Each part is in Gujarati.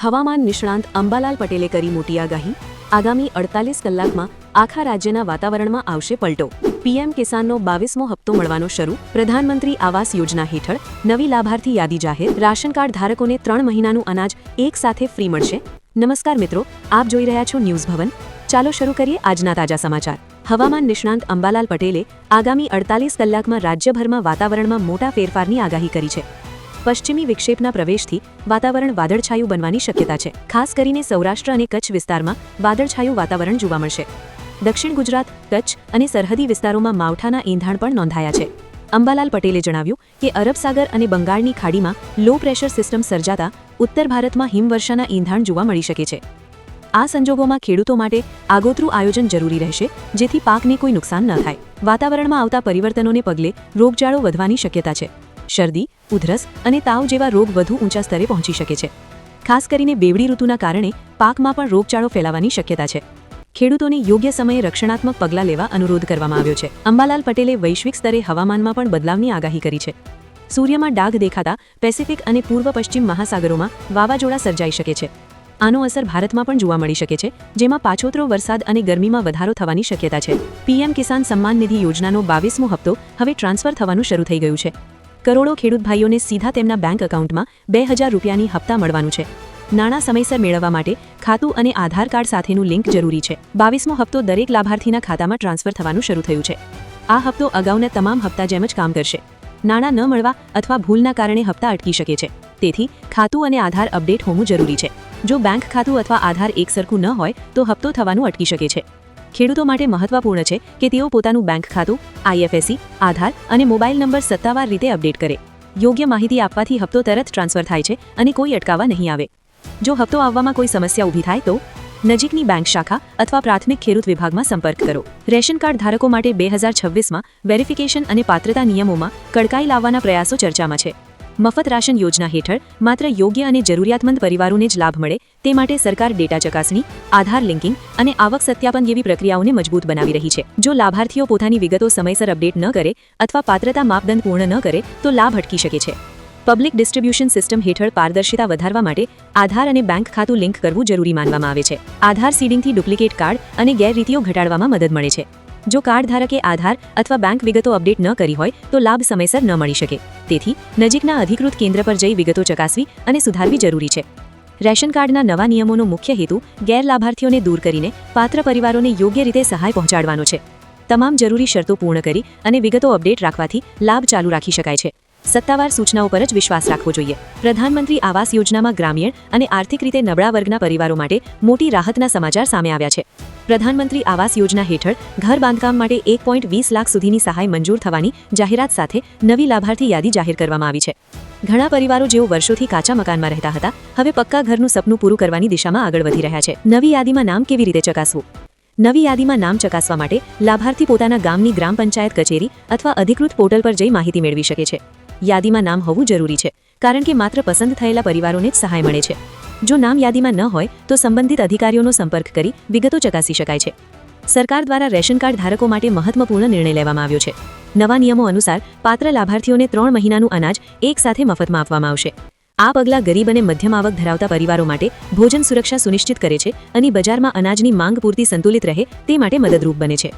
હવામાન નિષ્ણાંત અંબાલાલ પટેલે કરી મોટી આગાહી આગામી 48 કલાકમાં આખા રાજ્યના વાતાવરણમાં આવશે પલટો પીએમ કિસાનનો 22મો હપ્તો મળવાનો શરૂ પ્રધાનમંત્રી આવાસ યોજના હેઠળ નવી લાભાર્થી યાદી જાહેર રાશન કાર્ડ ધારકોને 3 મહિનાનું અનાજ એક સાથે ફ્રી મળશે નમસ્કાર મિત્રો આપ જોઈ રહ્યા છો ન્યૂઝ ભવન ચાલો શરૂ કરીએ આજના તાજા સમાચાર હવામાન નિષ્ણાંત અંબાલાલ પટેલે આગામી 48 કલાકમાં રાજ્યભરમાં વાતાવરણમાં મોટા ફેરફારની આગાહી કરી છે પશ્ચિમી વિક્ષેપના પ્રવેશથી વાતાવરણ વાદળછાયું બનવાની શક્યતા છે ખાસ કરીને સૌરાષ્ટ્ર અને કચ્છ વિસ્તારમાં વાદળછાયું વાતાવરણ જોવા મળશે દક્ષિણ ગુજરાત કચ્છ અને સરહદી વિસ્તારોમાં માવઠાના એંધાણ પણ નોંધાયા છે અંબાલાલ પટેલે જણાવ્યું કે અરબ સાગર અને બંગાળની ખાડીમાં લો પ્રેશર સિસ્ટમ સર્જાતા ઉત્તર ભારતમાં હિમવર્ષાના એંધાણ જોવા મળી શકે છે આ સંજોગોમાં ખેડૂતો માટે આગોતરું આયોજન જરૂરી રહેશે જેથી પાકને કોઈ નુકસાન ન થાય વાતાવરણમાં આવતા પરિવર્તનોને પગલે રોગચાળો વધવાની શક્યતા છે શરદી ઉધરસ અને તાવ જેવા રોગ વધુ ઊંચા સ્તરે પહોંચી શકે છે ખાસ કરીને બેવડી ઋતુના કારણે પાકમાં પણ રોગચાળો ફેલાવાની શક્યતા છે ખેડૂતોને યોગ્ય સમયે રક્ષણાત્મક પગલાં લેવા અનુરોધ કરવામાં આવ્યો છે અંબાલાલ પટેલે વૈશ્વિક સ્તરે હવામાનમાં પણ બદલાવની આગાહી કરી છે સૂર્યમાં ડાઘ દેખાતા પેસિફિક અને પૂર્વ પશ્ચિમ મહાસાગરોમાં વાવાઝોડા સર્જાઈ શકે છે આનો અસર ભારતમાં પણ જોવા મળી શકે છે જેમાં પાછોતરો વરસાદ અને ગરમીમાં વધારો થવાની શક્યતા છે પીએમ કિસાન સન્માન નિધિ યોજનાનો 22મો હપ્તો હવે ટ્રાન્સફર થવાનું શરૂ થઈ ગયું છે કરોડો ખેડૂત ભાઈઓને સીધા તેમના બેંક એકાઉન્ટમાં 2000 રૂપિયાની હપ્તા મળવાનું છે નાણાં સમયસર મેળવવા માટે ખાતું અને આધાર કાર્ડ સાથેનું લિંક જરૂરી છે 22મો હપ્તો દરેક લાભાર્થીના ખાતામાં ટ્રાન્સફર થવાનું શરૂ થયું છે આ હપ્તો અગાઉના તમામ હપ્તા જેમ જ કામ કરશે નાણાં ન મળવા અથવા ભૂલના કારણે હપ્તા અટકી શકે છે તેથી ખાતું અને આધાર અપડેટ હોવું જરૂરી છે જો બેંક ખાતું અથવા આધાર એકસરખું ન હોય તો હપ્તો થવાનું અટકી શકે છે ખેડૂતો માટે મહત્વપૂર્ણ છે કે તેઓ પોતાનું બેંક ખાતું આઈએફએસસી આધાર અને મોબાઈલ નંબર સત્તાવાર રીતે અપડેટ કરે યોગ્ય માહિતી આપવાથી હપ્તો તરત ટ્રાન્સફર થાય છે અને કોઈ અટકાવા નહીં આવે જો હપ્તો આવવામાં કોઈ સમસ્યા ઊભી થાય તો નજીકની બેંક શાખા અથવા પ્રાથમિક ખેડૂત વિભાગમાં સંપર્ક કરો રેશન કાર્ડ ધારકો માટે 2026માં વેરિફિકેશન અને પાત્રતા નિયમોમાં કડકાઈ લાવવાના પ્રયાસો ચર્ચામાં છે મફત રાશન યોજના હેઠળ માત્ર યોગ્ય અને જરૂરિયાતમંદ પરિવારોને જ લાભ મળે તે માટે સરકાર ડેટા ચકાસણી આધાર લિંકિંગ અને આવક સત્યાપન જેવી પ્રક્રિયાઓને મજબૂત બનાવી રહી છે જો લાભાર્થીઓ પોતાની વિગતો સમયસર અપડેટ ન કરે અથવા પાત્રતા માપદંડ પૂર્ણ ન કરે તો લાભ અટકી શકે છે પબ્લિક ડિસ્ટ્રીબ્યુશન સિસ્ટમ હેઠળ પારદર્શિતા વધારવા માટે આધાર અને બેંક ખાતું લિંક કરવું જરૂરી માનવામાં આવે છે આધાર સીડિંગથી ડુપ્લિકેટ કાર્ડ અને ગેરરીતિઓ ઘટાડવામાં મદદ મળે છે જો કાર્ડ ધારકે આધાર અથવા બેંક વિગતો અપડેટ ન કરી હોય તો લાભ સમયસર ન મળી શકે તેથી નજીકના અધિકૃત કેન્દ્ર પર જઈ વિગતો ચકાસવી અને સુધારવી જરૂરી છે રેશન કાર્ડના નવા નિયમોનો મુખ્ય હેતુ ગેરલાભાર્થીઓને દૂર કરીને પાત્ર પરિવારોને યોગ્ય રીતે સહાય પહોંચાડવાનો છે તમામ જરૂરી શરતો પૂર્ણ કરી અને વિગતો અપડેટ રાખવાથી લાભ ચાલુ રાખી શકાય છે સત્તાવાર સૂચનાઓ પર જ વિશ્વાસ રાખવો જોઈએ પ્રધાનમંત્રી આવાસ યોજનામાં ગ્રામીણ અને આર્થિક રીતે નબળા વર્ગના પરિવારો માટે મોટી રાહતના સમાચાર સામે આવ્યા છે પ્રધાનમંત્રી આવાસ યોજના હેઠળ ઘર બાંધકામ માટે 1.20 લાખ સુધીની સહાય મંજૂર થવાની જાહેરાત સાથે નવી લાભાર્થી યાદી જાહેર કરવામાં આવી છે ઘણા પરિવારો જેઓ વર્ષોથી કાચા મકાનમાં રહેતા હતા હવે પક્કા ઘરનું સપનું પૂરું કરવાની દિશામાં આગળ વધી રહ્યા છે નવી યાદીમાં નામ કેવી રીતે ચકાસવું નવી યાદીમાં નામ ચકાસવા માટે લાભાર્થી પોતાના ગામની ગ્રામ પંચાયત કચેરી અથવા અધિકૃત પોર્ટલ પર જઈ માહિતી મેળવી શકે છે યાદીમાં નામ હોવું જરૂરી છે કારણ કે માત્ર પસંદ થયેલા પરિવારોને જ સહાય મળે છે જો નામ યાદીમાં ન હોય તો સંબંધિત અધિકારીઓનો સંપર્ક કરી વિગતો ચકાસી શકાય છે સરકાર દ્વારા રેશન કાર્ડ ધારકો માટે મહત્વપૂર્ણ નિર્ણય લેવામાં આવ્યો છે નવા નિયમો અનુસાર પાત્ર લાભાર્થીઓને 3 મહિનાનું અનાજ એક સાથે મફતમાં આપવામાં આવશે આ પગલાં ગરીબ અને મધ્યમ આવક ધરાવતા પરિવારો માટે ભોજન સુરક્ષા સુનિશ્ચિત કરે છે અને બજારમાં અનાજની માંગ પૂરતી સંતુલિત રહે તે માટે મદદરૂપ બને છે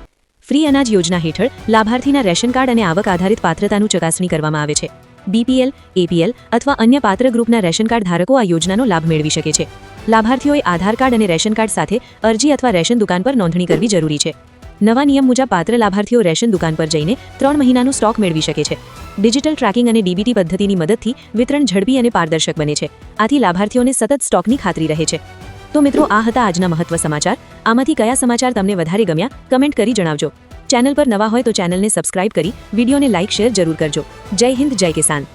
ફ્રી અનાજ યોજના હેઠળ લાભાર્થીના રેશન કાર્ડ અને આવક આધારિત પાત્રતાનું ચકાસણી કરવામાં આવે છે બીપીએલ એપીએલ અથવા અન્ય પાત્ર ગ્રુપના રેશન કાર્ડ ધારકો આ યોજનાનો લાભ મેળવી શકે છે લાભાર્થીઓએ આધાર કાર્ડ અને રેશન કાર્ડ સાથે અરજી અથવા રેશન દુકાન પર નોંધણી કરવી જરૂરી છે નવા નિયમ મુજબ પાત્ર લાભાર્થીઓ રેશન દુકાન પર જઈને 3 મહિનાનું સ્ટોક મેળવી શકે છે ડિજિટલ ટ્રેકિંગ અને ડીબીટી પદ્ધતિની મદદથી વિતરણ ઝડપી અને પારદર્શક બને છે આથી લાભાર્થીઓને સતત સ્ટોકની ખાતરી રહે છે તો મિત્રો આ હતા આજના મહત્વ સમાચાર આમાંથી કયા સમાચાર તમને વધારે ગમ્યા કમેન્ટ કરી જણાવજો ચેનલ પર નવા હોય તો ચેનલને સબસ્ક્રાઇબ કરી વિડીયોને લાઇક શેર જરૂર કરજો જય હિન્દ જય કિસાન